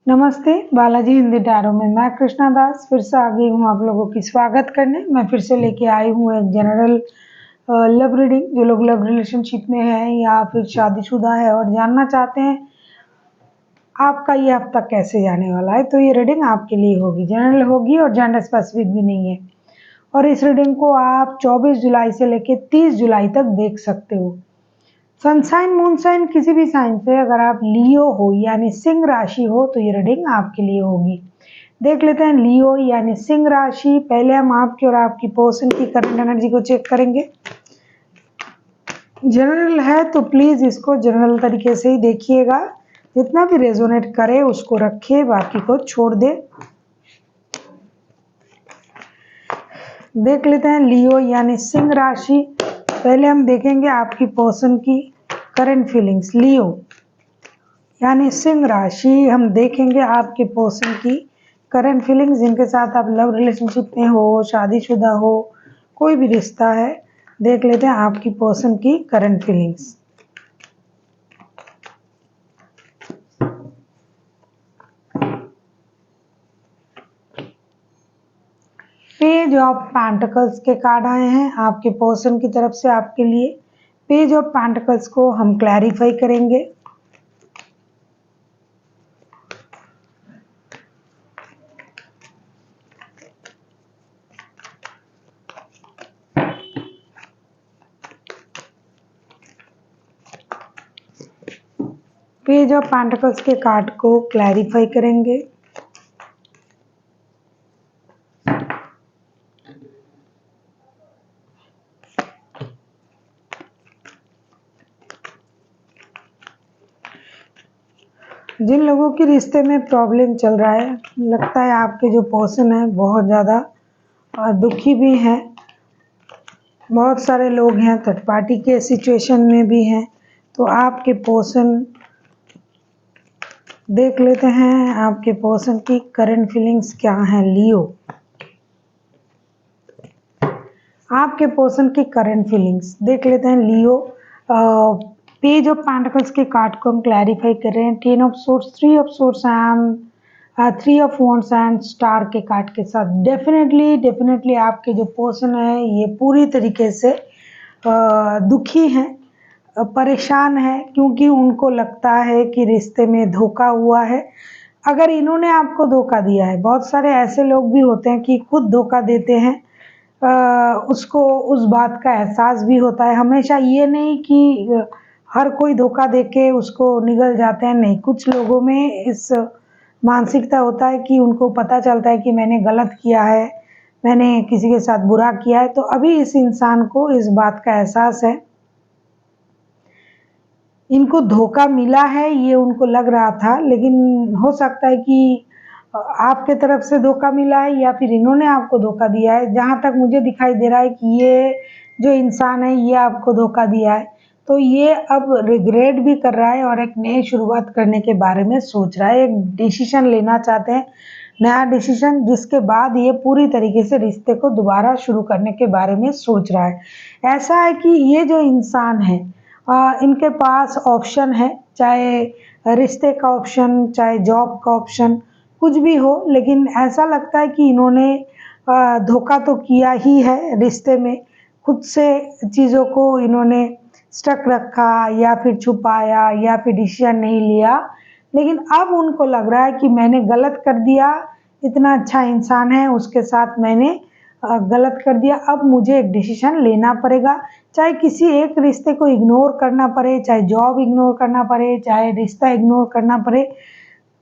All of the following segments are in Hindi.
नमस्ते, बालाजी हिंदी टैरो में मैं कृष्णा दास फिर से आ गई हूँ आप लोगों की स्वागत करने। मैं फिर से लेके आई हूँ एक जनरल लव रीडिंग। जो लोग लव रिलेशनशिप में है या फिर शादीशुदा है और जानना चाहते हैं आपका ये हफ्ता कैसे जाने वाला है, तो ये रीडिंग आपके लिए होगी। जनरल होगी और जेंडर स्पेसिफिक भी नहीं है। और इस रीडिंग को आप 24 जुलाई से लेकर 30 जुलाई तक देख सकते हो। सनसाइन मूनसाइन किसी भी साइन से अगर आप लियो हो यानी सिंह राशि हो तो ये रीडिंग आपके लिए होगी। देख लेते हैं लियो यानी सिंह राशि। पहले हम आपकी और आपकी पर्सन की करंट एनर्जी को चेक करेंगे। जनरल है तो प्लीज इसको जनरल तरीके से ही देखिएगा। जितना भी रेजोनेट करे उसको रखे, बाकी को छोड़ दे। देख लेते हैं लियो यानी सिंह राशि। पहले हम देखेंगे आपकी पर्सन की करंट फीलिंग्स। लियो यानी सिंह राशि, हम देखेंगे आपके पर्सन की करंट फीलिंग्स जिनके साथ आप लव रिलेशनशिप में हो, शादीशुदा हो, कोई भी रिश्ता है। देख लेते हैं आपकी पर्सन की current feelings. Page of pentacles के कार्ड आए हैं आपके पर्सन की तरफ से आपके लिए। पेज ऑफ पेंटिकल्स को हम क्लैरिफाई करेंगे। पेज ऑफ पेंटिकल्स के कार्ड को क्लैरिफाई करेंगे। जिन लोगों के रिश्ते में प्रॉब्लम चल रहा है, लगता है आपके जो पर्सन है बहुत ज़्यादा दुखी भी हैं। बहुत सारे लोग हैं थर्ड पार्टी के सिचुएशन में भी हैं। तो आपके पर्सन, देख लेते हैं आपके पर्सन की करंट फीलिंग्स क्या हैं। लियो, आपके पर्सन की करंट फीलिंग्स देख लेते हैं। लियो, पेज ऑफ पेंटिकल्स के कार्ड को हम क्लैरिफाई कर रहे हैं। 10 of swords, 3 of swords and 3 of wands and star के कार्ड के साथ। डेफिनेटली आपके जो पर्सन है ये पूरी तरीके से दुखी हैं, परेशान है, क्योंकि उनको लगता है कि रिश्ते में धोखा हुआ है। अगर इन्होंने आपको धोखा दिया है, बहुत सारे ऐसे लोग भी होते हैं कि खुद धोखा देते हैं, उसको उस बात का एहसास भी होता है। हमेशा ये नहीं कि हर कोई धोखा देके उसको निगल जाते हैं, नहीं। कुछ लोगों में इस मानसिकता होता है कि उनको पता चलता है कि मैंने गलत किया है, मैंने किसी के साथ बुरा किया है, तो अभी इस इंसान को इस बात का एहसास है। इनको धोखा मिला है ये उनको लग रहा था, लेकिन हो सकता है कि आपके तरफ से धोखा मिला है या फिर इन्होंने आपको धोखा दिया है। जहाँ तक मुझे दिखाई दे रहा है कि ये जो इंसान है ये आपको धोखा दिया है, तो ये अब रिग्रेट भी कर रहा है और एक नई शुरुआत करने के बारे में सोच रहा है। एक डिसीजन लेना चाहते हैं, नया डिसीजन, जिसके बाद ये पूरी तरीके से रिश्ते को दोबारा शुरू करने के बारे में सोच रहा है। ऐसा है कि ये जो इंसान है इनके पास ऑप्शन है, चाहे रिश्ते का ऑप्शन, चाहे जॉब का ऑप्शन, कुछ भी हो, लेकिन ऐसा लगता है कि इन्होंने धोखा तो किया ही है रिश्ते में। खुद से चीज़ों को इन्होंने स्टक रखा या फिर छुपाया या फिर डिसीजन नहीं लिया, लेकिन अब उनको लग रहा है कि मैंने गलत कर दिया। इतना अच्छा इंसान है, उसके साथ मैंने गलत कर दिया। अब मुझे एक डिसीजन लेना पड़ेगा, चाहे किसी एक रिश्ते को इग्नोर करना पड़े, चाहे जॉब इग्नोर करना पड़े, चाहे रिश्ता इग्नोर करना पड़े,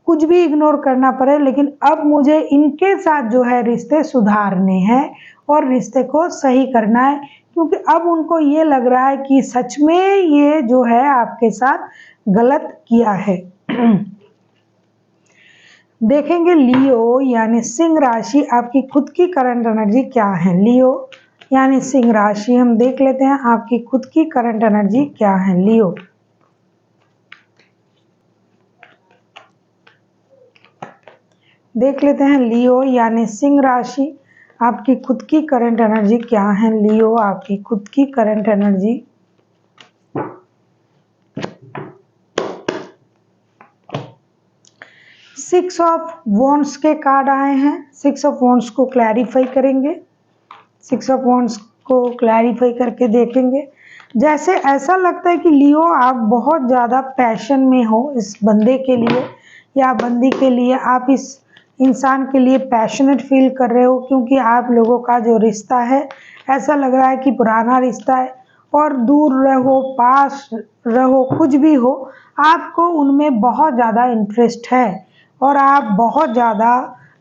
कुछ भी इग्नोर करना पड़े, लेकिन अब मुझे इनके साथ जो है रिश्ते सुधारने हैं और रिश्ते को सही करना है। क्योंकि अब उनको ये लग रहा है कि सच में ये जो है आपके साथ गलत किया है। देखेंगे लियो यानी सिंह राशि, आपकी खुद की करंट एनर्जी क्या है। लियो यानी सिंह राशि, हम देख लेते हैं आपकी खुद की करंट एनर्जी क्या है। लियो, देख लेते हैं लियो यानी सिंह राशि, आपकी खुद की करंट एनर्जी क्या है। लियो, आपकी खुद की current energy. Six of wands के कार्ड आए हैं। सिक्स ऑफ वॉन्ड्स को क्लैरिफाई करेंगे, सिक्स ऑफ वॉन्ड्स को क्लैरिफाई करके देखेंगे। जैसे ऐसा लगता है कि लियो आप बहुत ज़्यादा पैशन में हो इस बंदे के लिए या बंदी के लिए, आप इस इंसान के लिए पैशनेट फील कर रहे हो, क्योंकि आप लोगों का जो रिश्ता है ऐसा लग रहा है कि पुराना रिश्ता है, और दूर रहो पास रहो कुछ भी हो, आपको उनमें बहुत ज़्यादा इंटरेस्ट है और आप बहुत ज़्यादा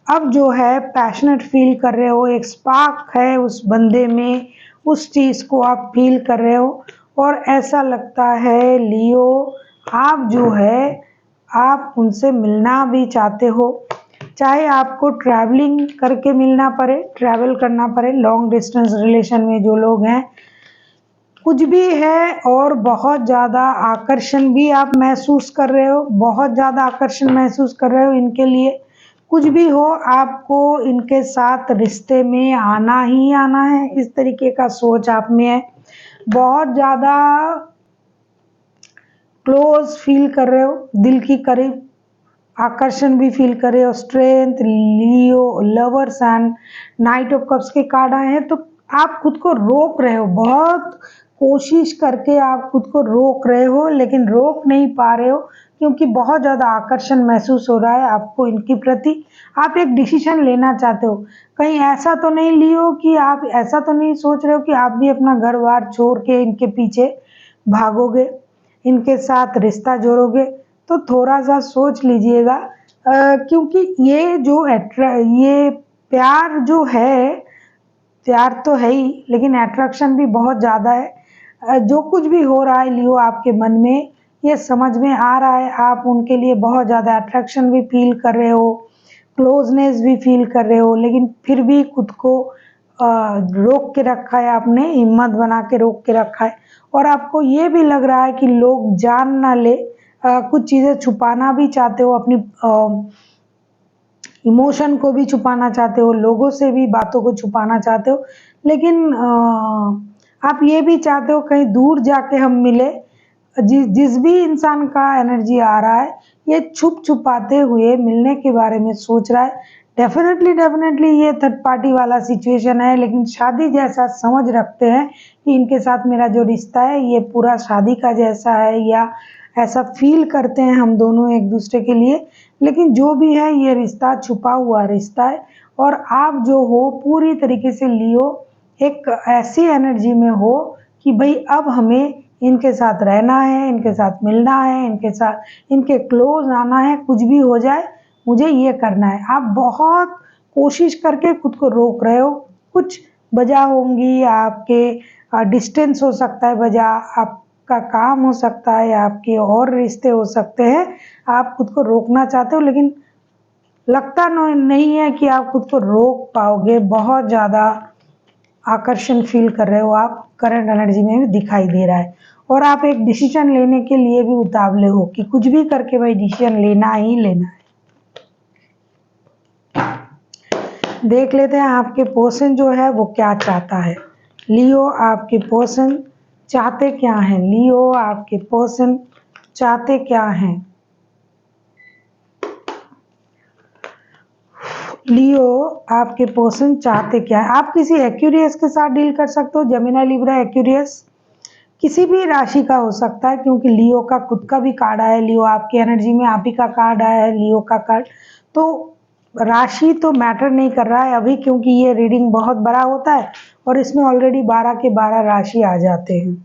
अब जो है पैशनेट फील कर रहे हो। एक स्पार्क है उस बंदे में, उस चीज़ को आप फील कर रहे हो। और ऐसा लगता है लियो आप जो है आप उनसे मिलना भी चाहते हो, चाहे आपको ट्रैवलिंग करके मिलना पड़े, ट्रैवल करना पड़े। लॉन्ग डिस्टेंस रिलेशन में जो लोग हैं कुछ भी है, और बहुत ज़्यादा आकर्षण भी आप महसूस कर रहे हो, बहुत ज़्यादा आकर्षण महसूस कर रहे हो इनके लिए। कुछ भी हो आपको इनके साथ रिश्ते में आना ही आना है, इस तरीके का सोच आप में है। बहुत ज़्यादा क्लोज फील कर रहे हो, दिल की करीब आकर्षण भी फील कर रहे हो। Strength, Leo, lovers and night of cups के कार्ड आए हैं। तो आप खुद को रोक रहे हो, बहुत कोशिश करके आप खुद को रोक रहे हो, लेकिन रोक नहीं पा रहे हो क्योंकि बहुत ज़्यादा आकर्षण महसूस हो रहा है आपको इनके प्रति। आप एक डिसीजन लेना चाहते हो। कहीं ऐसा तो नहीं लियो कि आप ऐसा तो नहीं सोच रहे हो कि आप भी अपना घर बार छोड़ के इनके पीछे भागोगे, इनके साथ रिश्ता जोड़ोगे। तो थोड़ा सा सोच लीजिएगा, क्योंकि ये जो ये प्यार जो है, प्यार तो है ही लेकिन अट्रैक्शन भी बहुत ज़्यादा है। जो कुछ भी हो रहा है लियो आपके मन में, ये समझ में आ रहा है। आप उनके लिए बहुत ज़्यादा अट्रैक्शन भी फील कर रहे हो, क्लोजनेस भी फील कर रहे हो, लेकिन फिर भी खुद को रोक के रखा है आपने, हिम्मत बना के रोक के रखा है। और आपको ये भी लग रहा है कि लोग जान ना ले, कुछ चीज़ें छुपाना भी चाहते हो, अपनी इमोशन को भी छुपाना चाहते हो, लोगों से भी बातों को छुपाना चाहते हो, लेकिन आप ये भी चाहते हो कहीं दूर जाके हम मिले। जिस भी इंसान का एनर्जी आ रहा है ये छुप छुपाते हुए मिलने के बारे में सोच रहा है। डेफिनेटली ये थर्ड पार्टी वाला सिचुएशन है, लेकिन शादी जैसा समझ रखते हैं कि इनके साथ मेरा जो रिश्ता है ये पूरा शादी का जैसा है, या ऐसा फील करते हैं हम दोनों एक दूसरे के लिए। लेकिन जो भी है ये रिश्ता छुपा हुआ रिश्ता है, और आप जो हो पूरी तरीके से लियो एक ऐसी एनर्जी में हो कि भाई अब हमें इनके साथ रहना है, इनके साथ मिलना है, इनके साथ इनके क्लोज आना है, कुछ भी हो जाए मुझे ये करना है। आप बहुत कोशिश करके खुद को रोक रहे हो। कुछ वजह होंगी आपके, डिस्टेंस हो सकता है वजह, आपका काम हो सकता है, आपके और रिश्ते हो सकते हैं। आप खुद को रोकना चाहते हो लेकिन लगता नहीं है कि आप खुद को रोक पाओगे। बहुत ज़्यादा आकर्षण फील कर रहे हो आप, करंट एनर्जी में भी दिखाई दे रहा है। और आप एक डिसीजन लेने के लिए भी उतावले हो कि कुछ भी करके भाई डिसीजन लेना ही लेना है। देख लेते हैं आपके पर्सन जो है वो क्या चाहता है। लियो आपके पर्सन चाहते क्या हैं? लियो आपके पर्सन चाहते क्या हैं? लियो आपके पर्सन चाहते क्या है? आप किसी एक्यूरियस के साथ डील कर सकते हो, जेमिनी, लिब्रा, एक्यूरियस, किसी भी राशि का हो सकता है, क्योंकि लियो का खुद का भी कार्ड आया है। लियो आपकी एनर्जी में आप ही का कार्ड आया है, लियो का कार्ड। तो राशि तो मैटर नहीं कर रहा है अभी, क्योंकि ये रीडिंग बहुत बड़ा होता है और इसमें ऑलरेडी 12 के 12 राशि आ जाते हैं।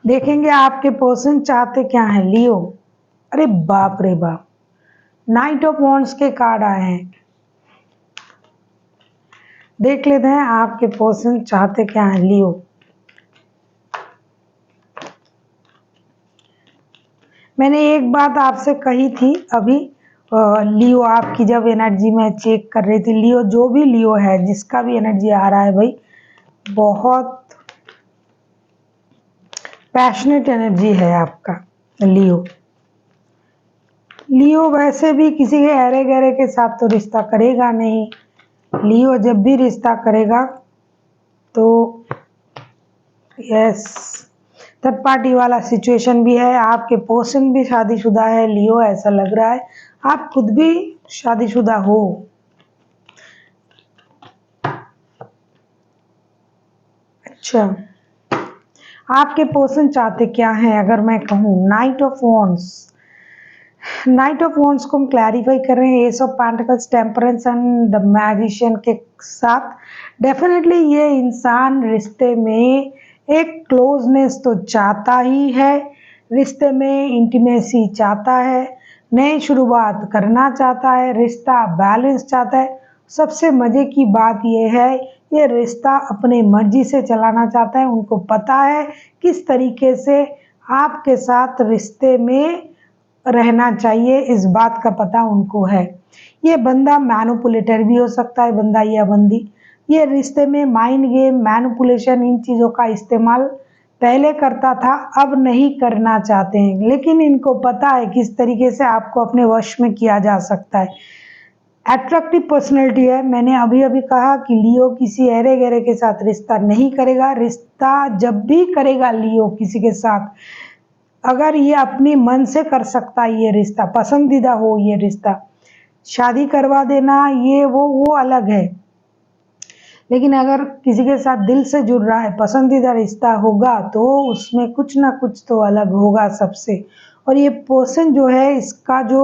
देखेंगे आपके पर्सन चाहते क्या हैं लियो। अरे बाप रे बाप, नाइट ऑफ वॉन्ड्स के कार्ड आए हैं। देख लेते हैं आपके पर्सन चाहते क्या हैं लियो। मैंने एक बात आपसे कही थी अभी, लियो आपकी जब एनर्जी में चेक कर रही थी, लियो जो भी लियो है जिसका भी एनर्जी आ रहा है भाई, बहुत पैशनेट एनर्जी है आपका लियो। लियो वैसे भी किसी के अरे गहरे के साथ तो रिश्ता करेगा नहीं। लियो जब भी रिश्ता करेगा तो यस, थर्ड पार्टी वाला सिचुएशन भी है। आपके पर्सन भी शादीशुदा है लियो, ऐसा लग रहा है आप खुद भी शादीशुदा हो। अच्छा, आपके पर्सन चाहते क्या हैं अगर मैं कहूँ? Night of wands. Night of wands को हम क्लैरिफाई कर रहे हैं S of pentacles, temperance and the magician के साथ। डेफिनेटली ये इंसान रिश्ते में एक क्लोजनेस तो चाहता ही है, रिश्ते में इंटीमेसी चाहता है, नई शुरुआत करना चाहता है, रिश्ता बैलेंस चाहता है। सबसे मज़े की बात यह है, ये रिश्ता अपने मर्जी से चलाना चाहता है। उनको पता है किस तरीके से आपके साथ रिश्ते में रहना चाहिए, इस बात का पता उनको है। ये बंदा मैनिपुलेटर भी हो सकता है, बंदा या बंदी। ये रिश्ते में माइंड गेम, मैनिपुलेशन, इन चीज़ों का इस्तेमाल पहले करता था, अब नहीं करना चाहते हैं, लेकिन इनको पता है किस तरीके से आपको अपने वश में किया जा सकता है। अट्रैक्टिव पर्सनैलिटी है। मैंने अभी अभी कहा कि लियो किसी अरे गहरे के साथ रिश्ता नहीं करेगा। रिश्ता जब भी करेगा लियो किसी के साथ, अगर ये अपनी मन से कर सकता है, ये रिश्ता पसंदीदा हो, ये रिश्ता शादी करवा देना, ये वो अलग है। लेकिन अगर किसी के साथ दिल से जुड़ रहा है, पसंदीदा रिश्ता होगा, तो उसमें कुछ ना कुछ तो अलग होगा सबसे। और ये पर्सन जो है, इसका जो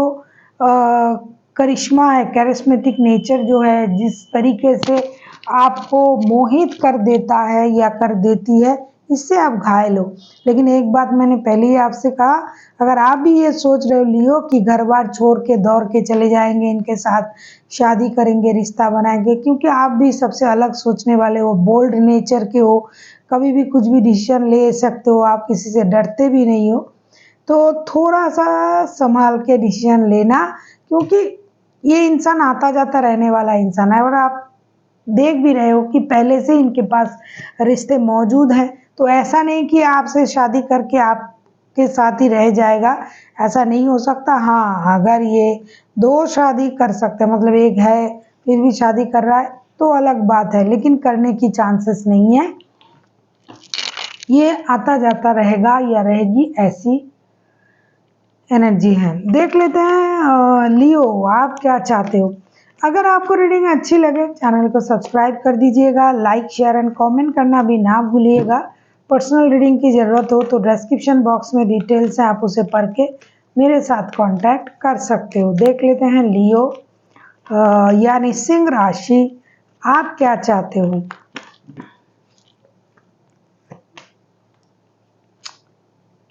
करिश्मा है, कैरिस्मेटिक नेचर जो है, जिस तरीके से आपको मोहित कर देता है या कर देती है, इससे आप घायल हो। लेकिन एक बात मैंने पहले ही आपसे कहा, अगर आप भी ये सोच रहे हो लियो कि घर बार छोड़ के दौड़ के चले जाएंगे, इनके साथ शादी करेंगे, रिश्ता बनाएंगे, क्योंकि आप भी सबसे अलग सोचने वाले हो, बोल्ड नेचर के हो, कभी भी कुछ भी डिसीजन ले सकते हो, आप किसी से डरते भी नहीं हो, तो थोड़ा सा संभाल के डिसीजन लेना, क्योंकि ये इंसान आता जाता रहने वाला इंसान है। और आप देख भी रहे हो कि पहले से इनके पास रिश्ते मौजूद हैं, तो ऐसा नहीं कि आपसे शादी करके आपके साथ ही रह जाएगा, ऐसा नहीं हो सकता। हाँ, अगर ये दो शादी कर सकते हैं, मतलब एक है फिर भी शादी कर रहा है, तो अलग बात है, लेकिन करने की चांसेस नहीं है। ये आता जाता रहेगा या रहेगी, ऐसी एनर्जी है। देख लेते हैं लियो, आप क्या चाहते हो। अगर आपको रीडिंग अच्छी लगे, चैनल को सब्सक्राइब कर दीजिएगा, लाइक शेयर एंड कमेंट करना भी ना भूलिएगा। पर्सनल रीडिंग की ज़रूरत हो तो डिस्क्रिप्शन बॉक्स में डिटेल्स है, आप उसे पढ़ के मेरे साथ कांटेक्ट कर सकते हो। देख लेते हैं लियो यानी सिंह राशि, आप क्या चाहते हो।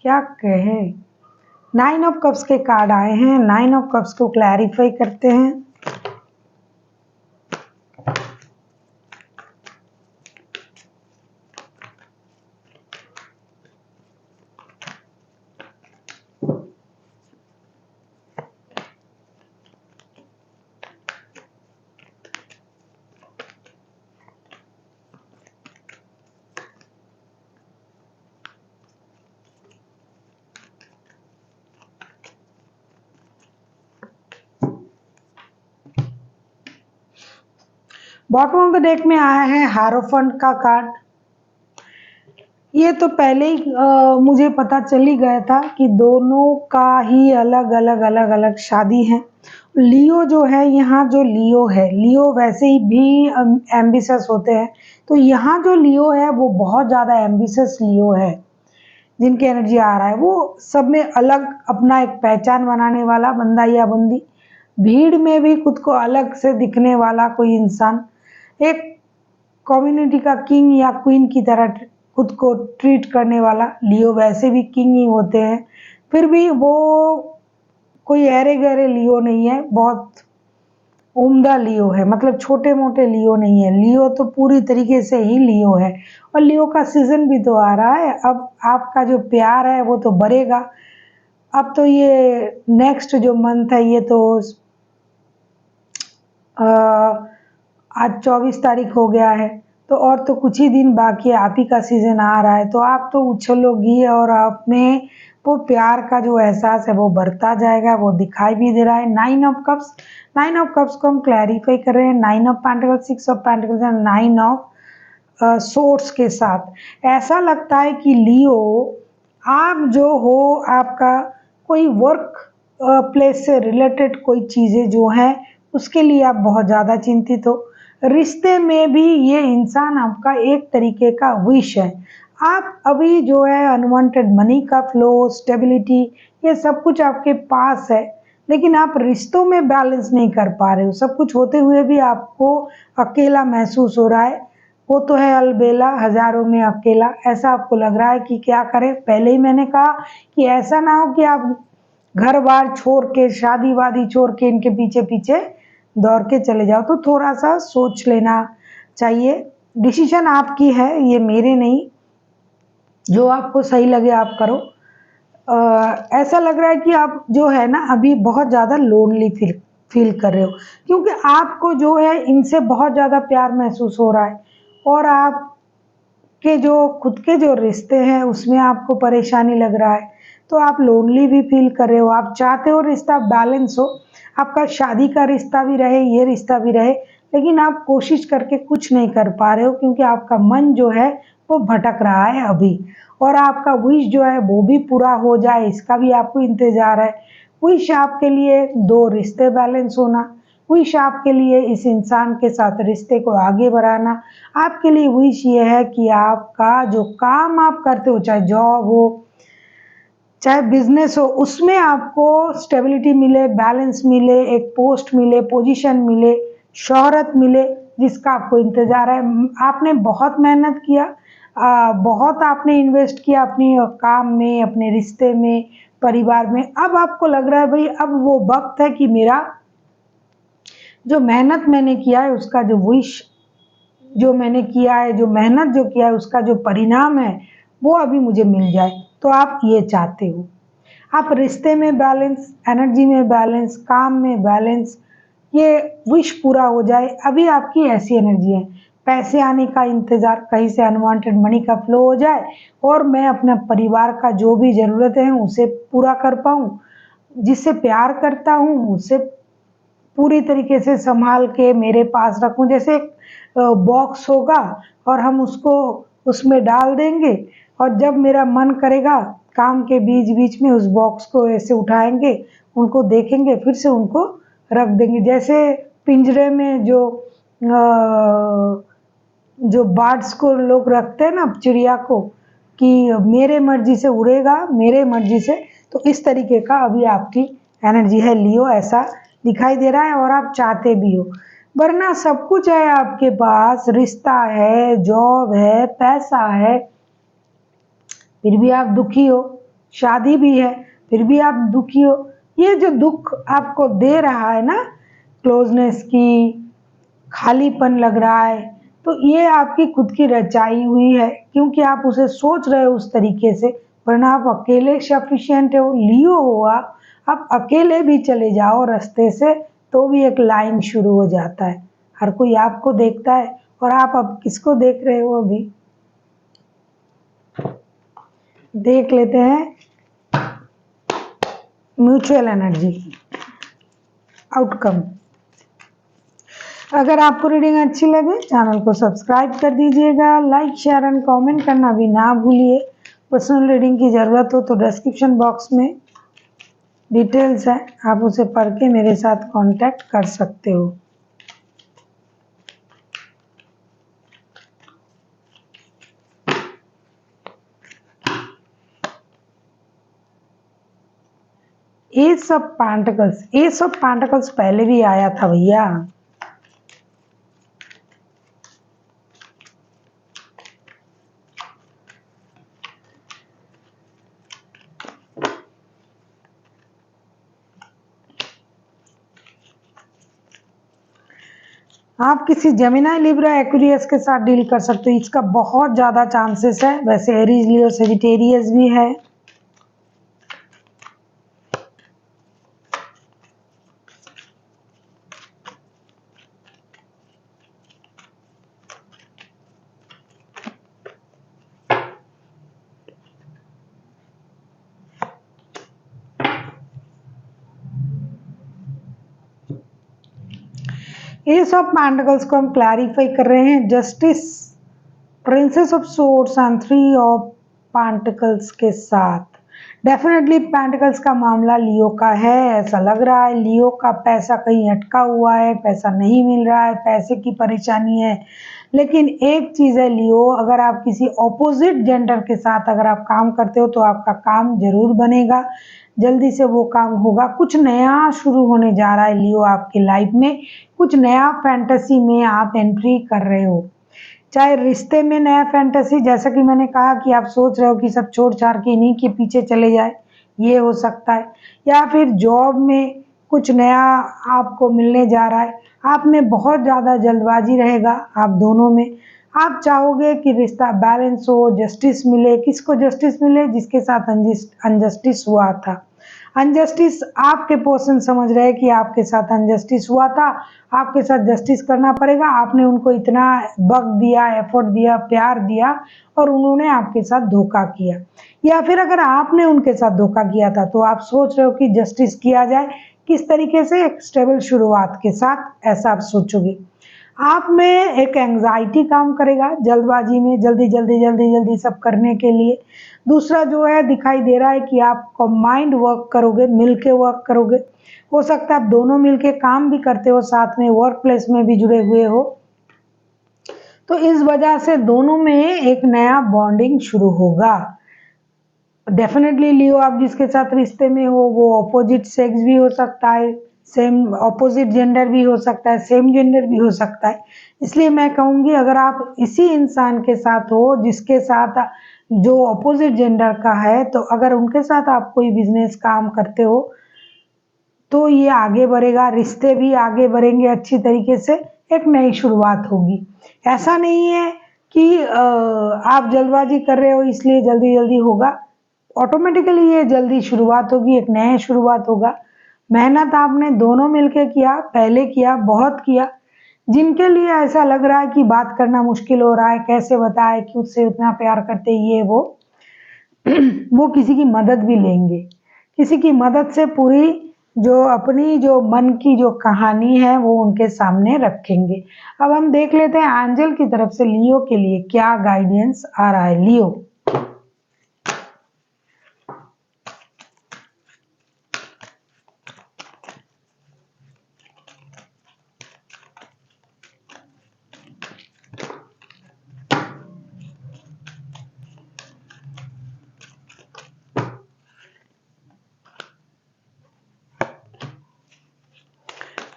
क्या कहें, 9 ऑफ कप्स के कार्ड आए हैं। 9 ऑफ कप्स को क्लैरिफाई करते हैं। बॉटम ऑफ द डेक में आया है हारोफंट का कार्ड। ये तो पहले ही मुझे पता चल ही गया था कि दोनों का ही अलग अलग शादी है। लियो जो है, यहाँ जो लियो है, लियो वैसे ही भी एम्बिशियस होते हैं, तो यहाँ जो लियो है वो बहुत ज़्यादा एम्बिशियस लियो है। जिनकी एनर्जी आ रहा है वो सब में अलग अपना एक पहचान बनाने वाला बंदा या बंदी, भीड़ में भी खुद को अलग से दिखने वाला कोई इंसान, एक कम्युनिटी का किंग या क्वीन की तरह खुद को ट्रीट करने वाला। लियो वैसे भी किंग ही होते हैं, फिर भी वो कोई अरे गहरे लियो नहीं है, बहुत उम्दा लियो है, मतलब छोटे मोटे लियो नहीं है। लियो तो पूरी तरीके से ही लियो है। और लियो का सीजन भी तो आ रहा है, अब आपका जो प्यार है वो तो बढ़ेगा। अब तो ये नेक्स्ट जो मंथ है, ये तो आज 24 तारीख हो गया है, तो और तो कुछ ही दिन बाकी है, आप ही का सीजन आ रहा है, तो आप तो उछलोगी और आप में वो प्यार का जो एहसास है वो बढ़ता जाएगा, वो दिखाई भी दे रहा है। 9 ऑफ कप्स, 9 ऑफ कप्स को हम क्लैरिफाई कर रहे हैं। 9 of pentacles, 6 of pentacles and 9 of source के साथ ऐसा लगता है कि लियो, आप जो हो, आपका कोई वर्क प्लेस से रिलेटेड कोई चीज़ें जो हैं उसके लिए आप बहुत ज़्यादा चिंतित हो। रिश्ते में भी ये इंसान आपका एक तरीके का विश है। आप अभी जो है अनवांटेड मनी का फ्लो, स्टेबिलिटी, ये सब कुछ आपके पास है, लेकिन आप रिश्तों में बैलेंस नहीं कर पा रहे हो। सब कुछ होते हुए भी आपको अकेला महसूस हो रहा है। वो तो है अलबेला हज़ारों में अकेला, ऐसा आपको लग रहा है कि क्या करें। पहले ही मैंने कहा कि ऐसा ना हो कि आप घर-बार छोड़ के, शादी-वादी छोड़ के इनके पीछे-पीछे दौड़ के चले जाओ, तो थोड़ा-सा सोच लेना चाहिए। डिसीज़न आपकी है, ये मेरे नहीं। जो आपको सही लगे आप करो। ऐसा लग रहा है कि आप जो है ना अभी बहुत ज़्यादा लोनली फील कर रहे हो, क्योंकि आपको जो है इनसे बहुत ज़्यादा प्यार महसूस हो रहा है और आपके जो खुद के जो रिश्ते हैं उसमें आपको परेशानी लग रहा है, तो आप लोनली भी फील कर रहे हो। आप चाहते हो रिश्ता बैलेंस हो, आपका शादी का रिश्ता भी रहे, ये रिश्ता भी रहे, लेकिन आप कोशिश करके कुछ नहीं कर पा रहे हो क्योंकि आपका मन जो है वो भटक रहा है अभी। और आपका विश जो है वो भी पूरा हो जाए, इसका भी आपको इंतज़ार है। विश आपके लिए 2 रिश्ते बैलेंस होना, विश आपके लिए इस इंसान के साथ रिश्ते को आगे बढ़ाना, आपके लिए विश ये है कि आपका जो काम आप करते हो, चाहे जॉब हो, चाहे बिज़नेस हो, उसमें आपको स्टेबिलिटी मिले, बैलेंस मिले, एक पोस्ट मिले, पोजीशन मिले, शोहरत मिले, जिसका आपको इंतज़ार है। आपने बहुत मेहनत किया, बहुत आपने इन्वेस्ट किया अपनी काम में, अपने रिश्ते में, परिवार में। अब आपको लग रहा है भई अब वो वक़्त है कि मेरा जो मेहनत मैंने किया है उसका जो विश जो मैंने किया है, जो मेहनत जो किया है उसका जो परिणाम है, वो अभी मुझे मिल जाए। तो आप ये चाहते हो। आप रिश्ते में बैलेंस, एनर्जी में बैलेंस, काम में बैलेंस, ये विश पूरा हो जाए, अभी आपकी ऐसी एनर्जी है। पैसे आने का इंतज़ार, कहीं से अनवांटेड मनी का फ्लो हो जाए और मैं अपना परिवार का जो भी ज़रूरतें हैं उसे पूरा कर पाऊँ। जिससे प्यार करता हूँ उसे पूरी तरीके से सँभाल के मेरे पास रखूँ। जैसे एक बॉक्स होगा और हम उसको उसमें डाल देंगे और जब मेरा मन करेगा काम के बीच-बीच में उस बॉक्स को ऐसे उठाएँगे, उनको देखेंगे, फिर से उनको रख देंगे। जैसे पिंजरे में जो बर्ड्स को लोग रखते हैं ना चिड़िया को कि मेरे मर्ज़ी से उड़ेगा, मेरे मर्ज़ी से, तो इस तरीके का अभी आपकी एनर्जी है लियो, ऐसा दिखाई दे रहा है और आप चाहते भी हो। वरना सब कुछ है आपके पास, रिश्ता है, जॉब है, पैसा है, फिर भी आप दुखी हो, शादी भी है, फिर भी आप दुखी हो। ये जो दुःख आपको दे रहा है ना, क्लोज़नेस की, खालीपन लग रहा है, तो ये आपकी खुद की रचाई हुई है क्योंकि आप उसे सोच रहे हो उस तरीके से, वरना आप अकेले सफिशिएंट हो, लियो हो आप अकेले भी चले जाओ रास्ते से तो भी एक लाइन शुरू हो जाता है। हर कोई आपको देखता है और आप अब किसको देख रहे हो अभी? देख लेते हैं म्यूचुअल एनर्जी आउटकम। अगर आपको रीडिंग अच्छी लगे चैनल को सब्सक्राइब कर दीजिएगा, लाइक शेयर एंड कमेंट करना भी ना भूलिए। पर्सनल रीडिंग की ज़रूरत हो तो डिस्क्रिप्शन बॉक्स में डिटेल्स है, आप उसे पढ़ के मेरे साथ कांटेक्ट कर सकते हो। एस ऑफ पेंटिकल्स पहले भी आया था भैया। आप किसी जेमिनी, लिब्रा, एक्वेरियस के साथ डील कर सकते हो, इसका बहुत ज़्यादा चांसेस है। वैसे एरीज, लियो, सेजिटेरियस भी है। एस ऑफ पेंटिकल्स को हम क्लैरिफाई कर रहे हैं justice, princess of swords and 3 of pentacles के साथ। डेफिनेटली पेंटिकल्स का मामला लियो का है, ऐसा लग रहा है लियो का पैसा कहीं अटका हुआ है, पैसा नहीं मिल रहा है, पैसे की परेशानी है। लेकिन एक चीज़ है लियो, अगर आप किसी ऑपोजिट जेंडर के साथ अगर आप काम करते हो तो आपका काम जरूर बनेगा, जल्दी से वो काम होगा। कुछ नया शुरू होने जा रहा है लियो आपकी लाइफ में, कुछ नया फैंटेसी में आप एंट्री कर रहे हो। चाहे रिश्ते में नया फैंटेसी, जैसा कि मैंने कहा कि आप सोच रहे हो कि सब छोड़ छाड़ के इन्हीं के पीछे चले जाए, ये हो सकता है। या फिर जॉब में कुछ नया आपको मिलने जा रहा है, आप में बहुत ज़्यादा जल्दबाजी रहेगा आप दोनों में। आप चाहोगे कि रिश्ता बैलेंस हो, जस्टिस मिले। किसको जस्टिस मिले? जिसके साथ अनजस्टिस हुआ था। अनजस्टिस आपके पर्सन समझ रहे हैं कि आपके साथ अनजस्टिस हुआ था, आपके साथ जस्टिस करना पड़ेगा। आपने उनको इतना वक्त दिया, एफर्ट दिया, प्यार दिया और उन्होंने आपके साथ धोखा किया। या फिर अगर आपने उनके साथ धोखा किया था तो आप सोच रहे हो कि जस्टिस किया जाए, किस तरीके से? एक स्टेबल शुरुआत के साथ, ऐसा आप सोचोगे। आप में एक एंग्जाइटी काम करेगा, जल्दबाजी में जल्दी जल्दी जल्दी जल्दी सब करने के लिए। दूसरा जो है, दिखाई दे रहा है कि आप कंबाइंड वर्क करोगे, मिलके वर्क करोगे। हो सकता है आप दोनों मिलके काम भी करते हो, साथ में वर्क प्लेस में भी जुड़े हुए हो, तो इस वजह से दोनों में एक नया बॉन्डिंग शुरू होगा। डेफिनेटली लियो, आप जिसके साथ रिश्ते में हो वो ऑपोजिट सेक्स भी हो सकता है, सेम ऑपोजिट जेंडर भी हो सकता है, सेम जेंडर भी हो सकता है। इसलिए मैं कहूँगी अगर आप इसी इंसान के साथ हो जिसके साथ जो ऑपोजिट जेंडर का है, तो अगर उनके साथ आप कोई बिजनेस काम करते हो तो ये आगे बढ़ेगा, रिश्ते भी आगे बढ़ेंगे अच्छी तरीके से, एक नई शुरुआत होगी। ऐसा नहीं है कि आप जल्दबाजी कर रहे हो इसलिए जल्दी जल्दी होगा, ऑटोमेटिकली ये जल्दी शुरुआत होगी, एक नया शुरुआत होगा। मेहनत आपने दोनों मिलके किया, पहले किया, बहुत किया। जिनके लिए ऐसा लग रहा है कि बात करना मुश्किल हो रहा है, कैसे बताए कि उससे उतना प्यार करते, ये वो किसी की मदद भी लेंगे, किसी की मदद से पूरी जो अपनी जो मन की जो कहानी है वो उनके सामने रखेंगे। अब हम देख लेते हैं एंजल की तरफ से लियो के लिए क्या गाइडेंस आ रहा है। लियो,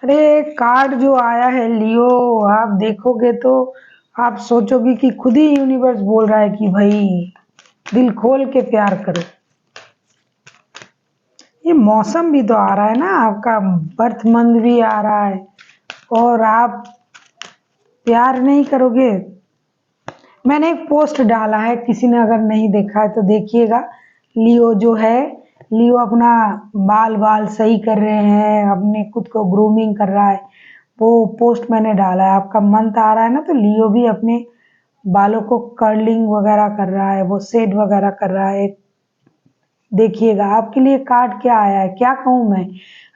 अरे कार्ड जो आया है लियो, आप देखोगे तो आप सोचोगे कि खुद ही यूनिवर्स बोल रहा है कि भाई दिल खोल के प्यार करो। ये मौसम भी तो आ रहा है ना, आपका बर्थ मंथ भी आ रहा है और आप प्यार नहीं करोगे। मैंने एक पोस्ट डाला है, किसी ने अगर नहीं देखा है तो देखिएगा। लियो जो है, लियो अपना बाल बाल सही कर रहे हैं, अपने खुद को ग्रूमिंग कर रहा है, वो पोस्ट मैंने डाला है। आपका मंथ आ रहा है ना, तो लियो भी अपने बालों को कर्लिंग वगैरह कर रहा है, वो सेट वगैरह कर रहा है। देखिएगा आपके लिए कार्ड क्या आया है, क्या कहूँ मैं,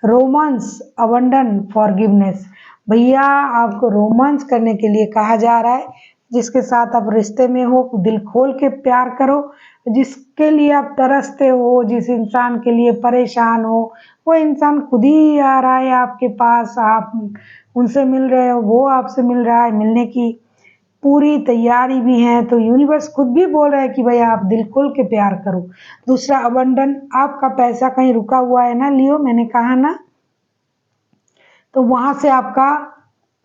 रोमांस, अबंडन, फॉरगिवनेस। भैया आपको रोमांस करने के लिए कहा जा रहा है। जिसके साथ आप रिश्ते में हो दिल खोल के प्यार करो, जिसके लिए आप तरसते हो, जिस इंसान के लिए परेशान हो, वो इंसान खुद ही आ रहा है आपके पास। आप उनसे मिल रहे हो, वो आपसे मिल रहा है, मिलने की पूरी तैयारी भी है। तो यूनिवर्स खुद भी बोल रहा है कि भाई आप दिल खोल के प्यार करो। दूसरा अबंडन, आपका पैसा कहीं रुका हुआ है ना लियो, मैंने कहा ना, तो वहां से आपका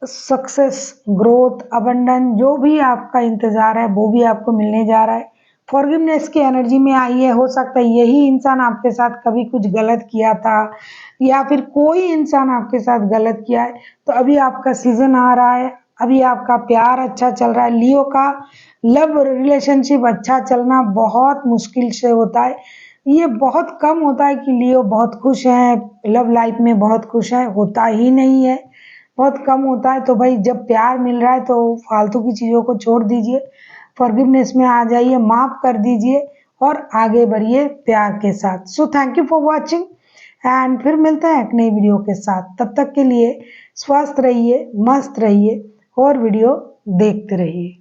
सक्सेस, ग्रोथ, अबंडन जो भी आपका इंतजार है वो भी आपको मिलने जा रहा है। फॉरगिवनेस की एनर्जी में आई है। हो सकता है यही इंसान आपके साथ कभी कुछ गलत किया था या फिर कोई इंसान आपके साथ गलत किया है, तो अभी आपका सीजन आ रहा है, अभी आपका प्यार अच्छा चल रहा है। लियो का लव रिलेशनशिप अच्छा चलना बहुत मुश्किल से होता है। ये बहुत कम होता है कि लियो बहुत खुश हैं, लव लाइफ में बहुत खुश हैं, होता ही नहीं है, बहुत कम होता है। तो भाई जब प्यार मिल रहा है तो फालतू की चीज़ों को छोड़ दीजिए, फॉरगिवनेस में आ जाइए, माफ़ कर दीजिए और आगे बढ़िए प्यार के साथ। So thank you for watching and फिर मिलते हैं एक नई वीडियो के साथ। तब तक के लिए स्वस्थ रहिए, मस्त रहिए और वीडियो देखते रहिए।